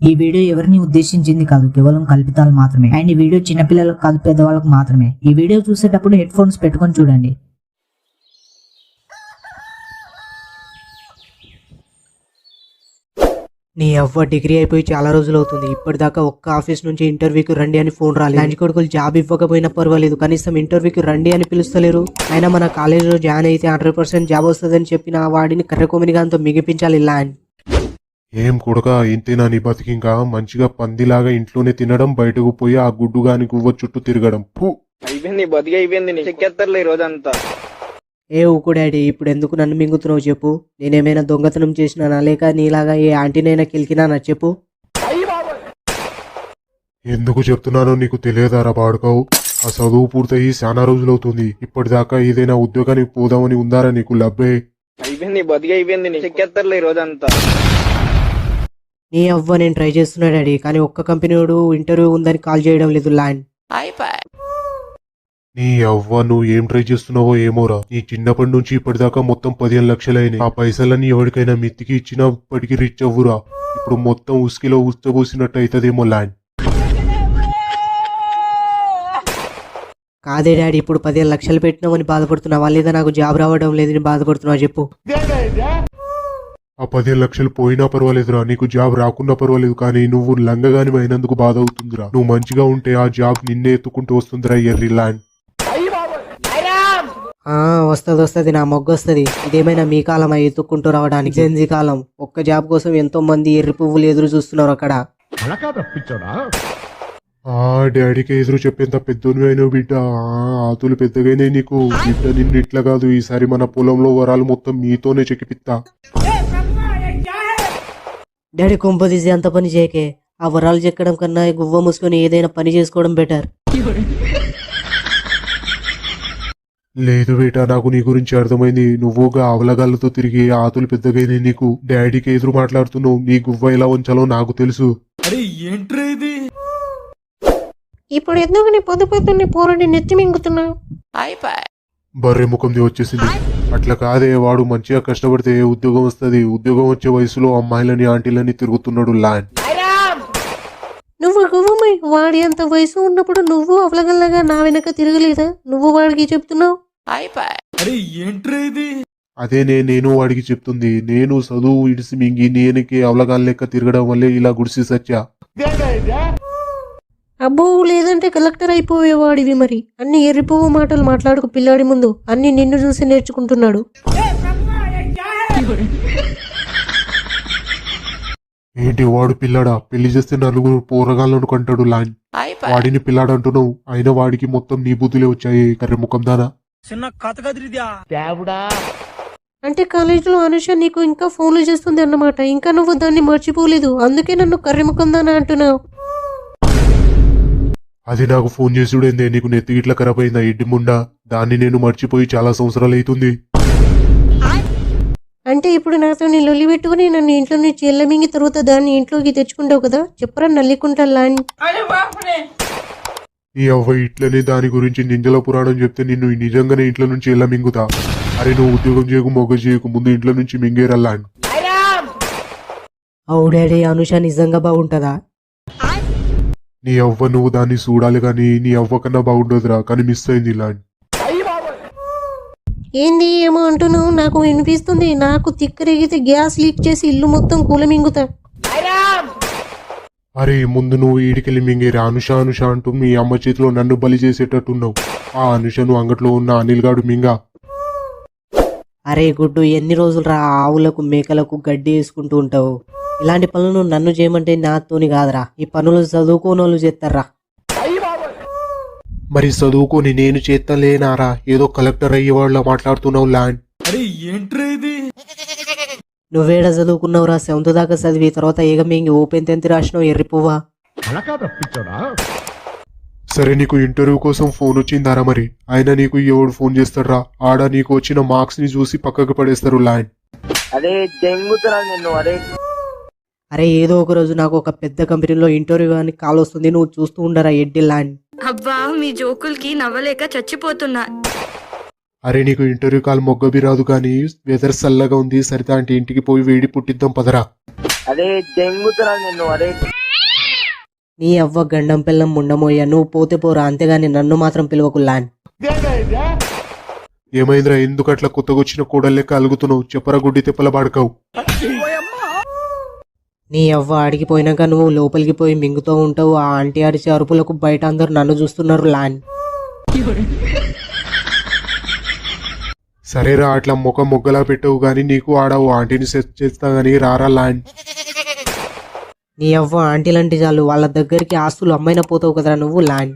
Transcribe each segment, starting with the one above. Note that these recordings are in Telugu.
ఈ వీడియో ఎవరిని ఉద్దేశించింది కాదు, కేవలం కల్పితాలు మాత్రమే. అండ్ ఈ వీడియో చిన్నపిల్లలకు కాదు, పెద్దవాళ్ళకు మాత్రమే. ఈ వీడియో చూసేటప్పుడు హెడ్ ఫోన్స్ పెట్టుకొని చూడండి. నీ అవ్వ డిగ్రీ అయిపోయి చాలా రోజులు అవుతుంది. ఇప్పటిదాకా ఒక్క ఆఫీస్ నుంచి ఇంటర్వ్యూకి రండి అని ఫోన్ రాలేదు. లంచ్ కొడుకులు జాబ్ ఇవ్వకపోయినా పర్వాలేదు, కనీసం ఇంటర్వ్యూకి రండి అని పిలుస్తలేరు. అయినా మన కాలేజీలో జాయిన్ అయితే 100% జాబ్ వస్తుందని చెప్పిన వాడిని కర్రకొమినిగాంతో మిగిపించాలి ల్యాండ్. ఏం కొడుక ఇంతేనా నీ బతికింకా? మంచిగా పందిలాగా ఇంట్లోనే తినడం, బయటకు పోయి ఆ గుడ్డుగాని గువ్వ చుట్టూ తిరగడం. అయిపోయింది, బతికి అయిపోయింది. చెక్కేస్తారులే ఈ రోజంతా. ఏ ఊకు డాడీ, ఇప్పుడు ఎందుకు నన్ను మింగుతున్నావు చెప్పు? నేనేమైనా దొంగతనం చేసినానా, లేక నీలాగా ఏ ఆంటీనైనా కిలికినానా చెప్పు? ఎందుకు చెప్తున్నానో నీకు తెలియదారా బాడుకావు? ఆ చదువు పూర్తయి చాలా రోజులవుతుంది. ఇప్పటిదాకా ఏదైనా ఉద్యోగానికి పోదామని ఉందారా నీకు? లబ్బే అయిపోయింది, బతికి అయిపోయింది. చెక్కేస్తారులే ఈ రోజంతా. నీ అవ్వ నేను ట్రై చేస్తున్నా డాడీ, కానీ ఒక్క కంపెనీ వాడు ఇంటర్వ్యూ ఉందని కాల్ చేయడం లేదు ల్యాండ్. నీ అవ్వ నువ్వు ఏం ట్రై చేస్తున్నావో ఏమోరా. నీ చిన్నప్పటి నుంచి ఇప్పటిదాకా మొత్తం 15 లక్షలైనాయి. ఆ పైసలన్నీ ఎవరికైనా మిత్తికి ఇచ్చినప్పటికీ రిచ్ అవ్వురా. ఇప్పుడు మొత్తం ఉస్కిలో ఉచ్చబోసినట్టు అవుతుందేమో ల్యాండ్. కాదే డాడీ, ఇప్పుడు 15 లక్షలు పెట్టినామని బాధపడుతున్నావా, లేదా నాకు జాబ్ రావడం లేదని బాధపడుతున్నావా చెప్పు? ఆ 15 లక్షలు పోయినా పర్వాలేదురా, నీకు జాబ్ రాకున్నా పర్వాలేదు, కానీ నువ్వు లంగగాని అయినందుకు బాధ అవుతుందిరా. నువ్వు మంచిగా ఉంటే ఆ జాబ్ నిన్నే ఎత్తుకుంటూ వస్తుందిరా ఎర్రి ల్యాండ్. వస్తుంది నా మొగ్గు వస్తుంది. ఇదేమైనా మీ కాలం ఎత్తుక్కుంటూ రావడానికి? జెన్జీ కాలం. ఒక్క జాబ్ కోసం ఎంతో మంది ఎర్రి పువ్వులు ఎదురు చూస్తున్నారు అక్కడ. డాడీకి ఎదురు చెప్పేంత పెద్దోనివి అయినావు బిడ్డ. ఆతులు పెద్దగానే నీకు. బిడ్డ నిన్ను ఇట్లా కాదు, ఈసారి మన పొలంలో వరాలు మొత్తం మీతోనే చెక్కిపిత్తా. డాడీ కొంపదీసి అంత పని చేయకే. ఆ వరాలు చెక్కడం కన్నా గువ్వ మూసుకొని ఏదైనా పని చేసుకోవడం బెటర్. లేదు బేటా, నాకు నీ గురించి అర్థమైంది. నువ్వుగా అవలగాళ్ళతో తిరిగి ఆతులు పెద్దగానే నీకు. డాడీకి ఎదురు మాట్లాడుతున్నావు. నీ గువ్వ ఎలా ఉంచాలో నాకు తెలుసు. ఇప్పుడు ఎందుకు నీ పొద్దు పొద్దున్నే పోరని నెత్తి మింగుతున్నావు? బర్రె ముఖంది వచ్చేసింది. అట్లా కాదే, వాడు మంచిగా కష్టపడితే ఉద్యోగం వస్తుంది. ఉద్యోగం వచ్చే వయసులో అమ్మాయిలని ఆంటీలని తిరుగుతున్నాడు ల్యాండ్. నువ్వు గువ్వమై వాడి అంత వయసు ఉన్నప్పుడు నువ్వు అవలగల్లగా నా వెనక తిరగలేదా? నువ్వు వాడికి చెప్తున్నావు. అదే నేను వాడికి చెప్తుంది. నేను చదువు ఇడిసి మింగి నేనకి అవలగాళ్ళ లెక్క తిరగడం వల్లే ఇలా గుడిసి సచ్చా. అబ్బో, లేదంటే కలెక్టర్ అయిపోయేవాడివి. మరి అన్ని ఎర్రిపోవు మాటలు మాట్లాడుకు పిల్లాడి ముందు. అన్ని నిన్ను చూసి నేర్చుకుంటున్నాడు. ఏంటి వాడు పిల్లాడా? పెళ్లి చేస్తే నలుగురు పోరగాళ్ళను కంటాడు లాండ్. వాడిని పిల్లాడు అంటున్నావు, అయినా వాడికి మొత్తం నీ బుద్ధులే వచ్చాయి కర్రె ముఖం దానా. అంటే కాలేజీలో అనుష నీకు ఇంకా ఫోన్లు చేస్తుంది అన్నమాట. ఇంకా నువ్వు దాన్ని మర్చిపోలేదు, అందుకే నన్ను కర్రెముఖందానా అంటున్నావు. అది నాకు ఫోన్ చేసుడేందే? నీకు నెత్తిగిట్ల ఖరాబ్ అయిందా ఎడ్డి ముండా? దాన్ని నేను మర్చిపోయి చాలా సంవత్సరాలు అవుతుంది. అంటే ఇప్పుడు నాతో నీ లొల్లి పెట్టుకుని నన్ను ఇంట్లో నుంచి ఎల్లమింగి తర్వాత దాన్ని ఇంట్లోకి తెచ్చుకుంటావు కదా? చెప్పరా నల్లికుంటా లాంటి. నీ అవ్వ ఇట్లనే దాని గురించి నింజల పురాణం చెప్తే నిన్ను నిజంగానే ఇంట్లో నుంచి ఎలా మింగుతా? అరే నువ్వు ఉద్యోగం చేయకు, మొగ్గ చేయకు, ముందు ఇంట్లో నుంచి మింగేరల్లా. అవు డాడీ, అనుష నిజంగా బాగుంటుందా? నీ అవ్వ నువ్వు దాన్ని చూడాలి, కానీ నీ అవ్వ కన్నా బాగుండదురా. కానీ మిస్ అయింది ఇలాంటి. ఏంది ఏమో అంటున్నావు? నాకు వినిపిస్తుంది. నాకు తిక్కరేగితే గ్యాస్ లీక్ చేసి ఇల్లు మొత్తం కూలమింగుతా. అరే ముందు నువ్వు ఈడికెళ్ళి మింగేరా. అనుష అనుష అంటూ మీ అమ్మ చేతిలో నన్ను బలి చేసేటట్టున్నావు. ఆ అనుషను అంగట్లో ఉన్న అనిల్ గాడు మింగా. అరే గుడ్డు, ఎన్ని రోజులు రా ఆవులకు మేకలకు గడ్డి వేసుకుంటూ ఉంటావు? ఇలాంటి పనులు నన్ను చేయమంటే నాతోని కాదురా. ఈ పనులు చదువుకోనోళ్ళు చేస్తారా? మరి చదువుకొని నేను చేస్తలేనారా? ఏదో కలెక్టర్ అయ్యేవాళ్ళ మాట్లాడుతున్నావు ల్యాండ్. నువ్వేడ చదువుకున్నావురా? 7th దాకా చదివి తర్వాత ఏగమింగి ఓపెన్ 10th రాసినావు ఎర్రిపువ్వా. సరే నీకు ఇంటర్వ్యూ కోసం ఫోన్ వచ్చిందారా? మరి అయినా నీకు ఎవడు ఫోన్ చేస్తాడ్రా? ఆడ నీకు వచ్చిన మార్క్స్ ని చూసి పక్కకు పడేస్తారు ల్యాండ్. అదే దెంగుతున్నా నిన్ను. అరే ఏదో ఒక రోజు నాకు ఒక పెద్ద కంపెనీలో ఇంటర్వ్యూ అని కాల్ వస్తుంది, నువ్వు చూస్తూ ఉండరా ఎడ్డి ల్యాండ్. అబ్బా, మీ జోకులకి నవ్వలేక చచ్చిపోతున్నా. అరే నీకు ఇంటర్వ్యూ కాల్ మొగ్గబి రాదు, కానీ వెదర్ చల్లగా ఉంది. సరితా అంటే ఇంటికి పోయి వేడి పుట్టిద్దాం పదరా. అదే దెంగుతున్నాను నిన్ను. అదే నీ అవ్వ గండం పిల్లం ముండమోయ్యా, నువ్వు పోతే పోరా, అంతేగాని నన్ను మాత్రం పిలవకు ల్యాండ్. ఏమైందిరా ఎందుకు అట్లా కొత్తగొచ్చిన కూడలెక్క అలుగుతున్నావు? చెప్పరా గుడ్డి తిప్పల బాడకావు. నీ అవ్వ అడిగిపోయినాక నువ్వు లోపలికి పోయి మింగుతూ ఉంటావు. ఆ ఆంటీ అరిచే అరుపులకు బయట అందరు నన్ను చూస్తున్నారు ల్యాండ్. సరేరా అట్లా ముఖం మొగ్గలా పెట్టవు గాని నీకు ఆడవు ఆంటీని సెట్ చేస్తా గానీ రారా ల్యాండ్. నీ అవ్వ ఆంటీ లాంటి చాలు, వాళ్ళ దగ్గరికి ఆస్తులు అమ్మైనా పోతావు కదరా నువ్వు ల్యాండ్.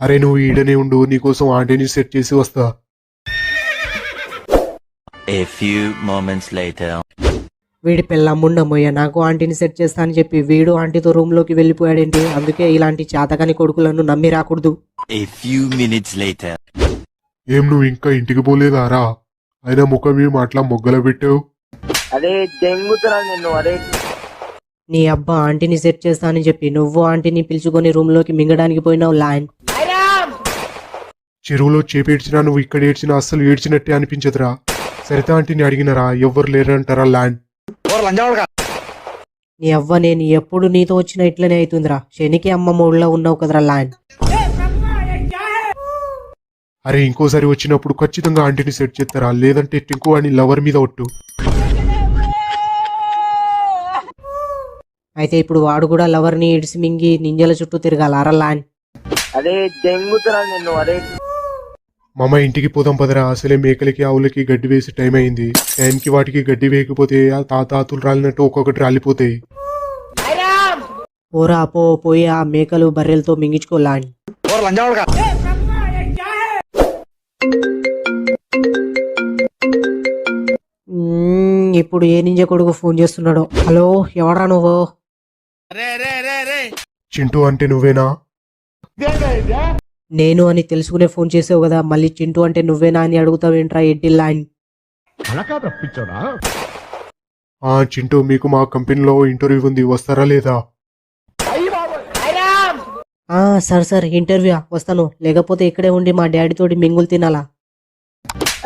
అరే నువ్వు ఈడనే ఉండు, నీకోసం ఆంటీని సెట్ చేసి వస్తా. A few moments later. వీడి పిల్లమ్ముండమ్మయ్య, నాకు ఆంటీని సెట్ చేస్తా అని చెప్పి వీడు ఆంటీతో రూమ్ లోకి వెళ్ళిపోయాడేంటి? అందుకే ఇలాంటి చేతకాని కొడుకులను నమ్మి రాకూడదు. A few minutes later. ఏం నువ్వు ఇంకా ఇంటికి పోలేదారా? అయినా ముఖం ఏం అట్లా మొగ్గల పెట్టావు? అదే దెంగుతున్నాను నిన్ను. అదే నీ అబ్బా ఆంటీని సెట్ చేస్తా అని చెప్పి నువ్వు ఆంటీని పిలుచుకొని రూమ్ లోకి మింగడానికి పోయినావు ల్యాండ్. చెరువులో చేపేడ్చినా నువ్వు ఇక్కడ ఏడ్చినా అస్సలు ఏడ్చినట్టే అనిపించదురా. సరిత ఆంటీని అడిగినరా ఎవ్వరు లేరంటారా ల్యాండ్. నీ అవ్వ నేను ఎప్పుడు నీతో వచ్చినా ఇట్లనే అవుతుందిరా. శనికి అమ్మ మూడులో ఉన్నావు కదరా ల్యాండ్. అరే ఇంకోసారి వచ్చినప్పుడు ఖచ్చితంగా ఆంటీని సెట్ చేస్తారా, లేదంటే టింకు అని లవర్ మీద ఒట్టు. అయితే ఇప్పుడు వాడు కూడా లవర్ ని ఇడిసి మింగి నింజల చుట్టూ తిరగాలారా ల్యాండ్. అదే దెంగుతున్నాను నిన్ను. అదే మామ ఇంటికి పోదాం పదరా, అసలే మేకలకి ఆవులకి గడ్డి వేసి టైం అయింది. టైంకి వాటికి గడ్డి వేయకపోతే ఆ తాతాతులు రాలినట్టు ఒక్కొక్కటి రాలిపోతాయి. పోరా పోయి ఆ మేకలు బర్రెలతో మింగించుకో ల్యాండ్. ఇప్పుడు ఏ నింజ కొడుకు ఫోన్ చేస్తున్నాడో. హలో ఎవరా నువ్వు? చింటూ అంటే నువ్వేనా? నేను అని తెలుసుకునే ఫోన్ చేసావు కదా, మళ్ళీ చింటూ అంటే నువ్వేనా అని అడుగుతావేంట్రా ఎడ్డి ల్యాండ్. ఆ చింటూ మీకు మా కంపెనీలో ఇంటర్వ్యూ ఉంది, వస్తారా లేదా? సార్ ఇంటర్వ్యూ వస్తాను, లేకపోతే ఇక్కడే ఉండి మా డాడీ తోటి మింగులు తినాలా?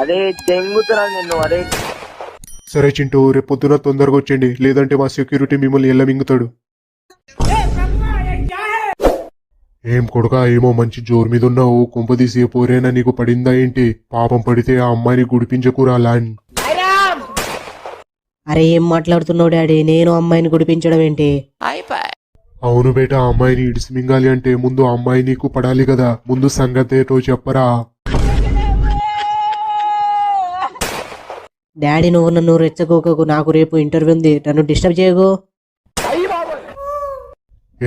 అదే దెంగుతున్నాను నిన్ను. అదే సరే చింటూ రేపు పొద్దున తొందరగా వచ్చేయండి, లేదంటే మా సెక్యూరిటీ మిమ్మల్ని ఎల్ల మింగుతాడు. ఏం కొడుకా ఏమో మంచి జోరు మీద ఉన్నావు, కుంపదీసి పోరేనా నీకు పడిందా ఏంటి? పాపం పడితే ఆ అమ్మాయిని గుడిపించకురా ల్యాండ్. అరే ఏం మాట్లాడుతున్నావు డాడీ? నేను అమ్మాయిని గుడిపించడం ఏంటి? అవును బేట, ఆ అమ్మాయిని ఇడిసి మింగాలి అంటే ముందు ఆ అమ్మాయి నీకు పడాలి కదా, ముందు సంగతి ఏటో చెప్పరా. డాడీ నువ్వు నన్ను రెచ్చగోకకు, నాకు రేపు ఇంటర్వ్యూ ఉంది, నన్ను డిస్టర్బ్ చేయకు.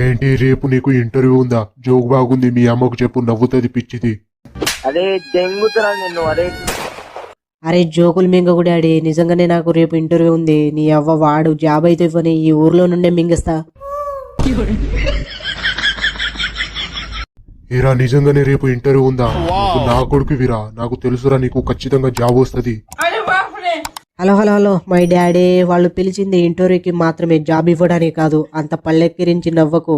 ఏంటి రేపు నీకు ఇంటర్వ్యూ ఉందా? జోక్ బాగుంది, మీ అమ్మకు చెప్పు, నవ్వుతుంది పిచ్చిది. అదే దెంగుతున్నాను నిన్ను. అదే అరే జోకులు మింగకు డాడీ, నిజంగానే నాకు రేపు ఇంటర్వ్యూ ఉంది. నీ అవ్వ వాడు జాబ్ అయితే ఇవ్వని ఈ ఊర్లో నుండే మింగేస్తా. ఏరా నిజంగానే రేపు ఇంటర్వ్యూ ఉందా? నీకు నా కొడుకు విరా, నాకు తెలుసురా నీకు ఖచ్చితంగా జాబ్ వస్తుంది. హలో మై డాడీ, వాళ్ళు పిలిచింది ఇంటర్వ్యూకి మాత్రమే, జాబ్ ఇవ్వడానికి కాదు. అంత పల్లెక్కిరించి నవ్వకు.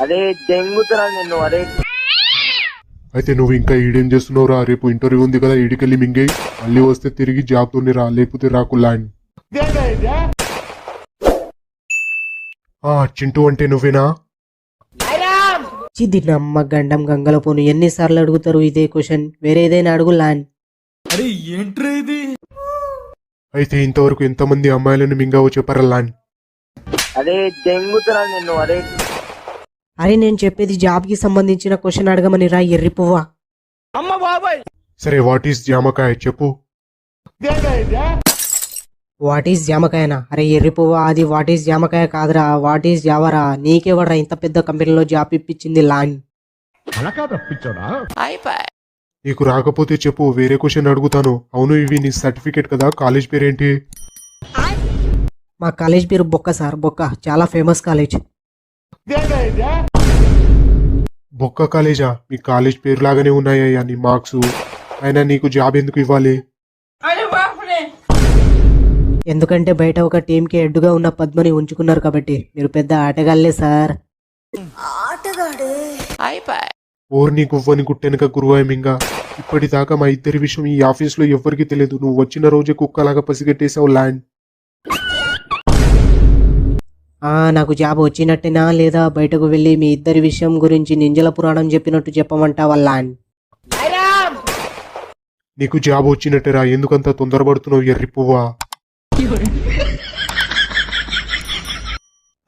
అదే దెంగుతున్నాను నిన్ను. అదే అయితే నువ్వు ఇంకా ఈడేం చేస్తున్నావురా? రేపు ఇంటర్వ్యూ ఉంది కదా, ఈడికెళ్ళి మింగే, మళ్ళీ వస్తే తిరిగి జాబ్ తోని రా, లేకపోతే రాకు ల్యాండ్. చింటూ అంటే నువ్వేనా? చిది నమ్మ గండం గంగలో పోను, ఎన్నిసార్లు అడుగుతారు ఇదే క్వశ్చన్? వేరే ఏదైనా అడుగు ల్యాండ్. అయితే ఇంతవరకు ఎంతమంది అమ్మాయిలను మింగావో చెప్పరా ల్యాండ్. అదే దెంగుతున్నాను నిన్ను. అదే అరే నేను చెప్పేది జాబ్ కి సంబంధించిన క్వశ్చన్ అడగమని రా ఎర్రి పువ్వా. సరే వాట్ ఈస్ జామకాయ చెప్పు. వాట్ ఈస్ జామకాయనా? అరే ఎర్రి పువ్వా, అది వాట్ ఈస్ జామకాయ కాదురా, వాట్ ఈస్ జావరా. నీకేవడరా ఇంత పెద్ద కంపెనీలో జాబ్ ఇప్పించింది ల్యాండ్. నీకు రాకపోతే చెప్పు, వేరే క్వశ్చన్ అడుగుతాను. అవును ఇవి నీ సర్టిఫికేట్ కదా, కాలేజ్ పేరేంటి? మా కాలేజ్ పేరు బొక్క సార్, బొక్క, చాలా ఫేమస్ కాలేజ్. బొక్క కాలేజా? మీ కాలేజ్ పేరు లాగానే ఉన్నాయా నీ మార్క్స్? అయినా నీకు జాబ్ ఎందుకు ఇవ్వాలి? ఎందుకంటే బయట ఒక టీంకి హెడ్గా ఉన్న పద్మని ఉంచుకున్నారు కాబట్టి. మీరు పెద్ద ఆటగాళ్లే సార్. ఓర్ని గువ్వని గుట్టెనక గురువాయమింగా ఇప్పటిదాకా మా ఇద్దరి విషయం ఈ ఆఫీస్లో ఎవ్వరికీ తెలియదు. నువ్వు వచ్చిన రోజే కుక్కలాగా పసిగట్టేశావు ల్యాండ్. నాకు జాబ్ వచ్చినట్టేనా లేదా బయటకు వెళ్ళి మీ ఇద్దరి విషయం గురించి నింజల పురాణం చెప్పినట్టు చెప్పమంటావా ల్యాండ్? నీకు జాబ్ వచ్చినట్టేరా, ఎందుకంత తొందరపడుతున్నావు ఎర్రి పువ్వా?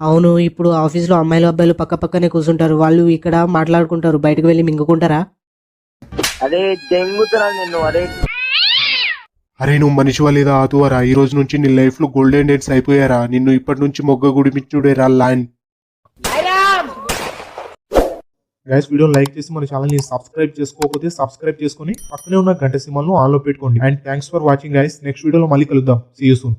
అవును, ఇప్పుడు ఆఫీస్లో అమ్మాయిలు అబ్బాయిలు పక్క పక్కనే కూర్చుంటారు. వాళ్ళు ఇక్కడ మాట్లాడుకుంటారు, బయటకు వెళ్ళి మింగుకుంటారా? అరే దెంగుతున్నాను నిన్ను. అరే అరే నువ్వు మనిషివా లేదా ఆతువారా? ఈ రోజు నుంచి నీ లైఫ్ లో గోల్డెన్ డేట్స్ అయిపోయారా? నిన్ను ఇప్పటి నుంచి మొగ్గ గుడిమిచ్చుడేరా ల్యాండ్. గైస్ వీడియో లైక్ చేసి మన ఛానల్ ని సబ్స్క్రైబ్ చేసుకోకపోతే సబ్స్క్రైబ్ చేసుకొని పక్కనే ఉన్న గంట సింబల్ ను ఆన్ లో పెట్టుకోండి. And thanks for watching guys. Next వీడియోలో మళ్ళీ కలుద్దాం. See you soon.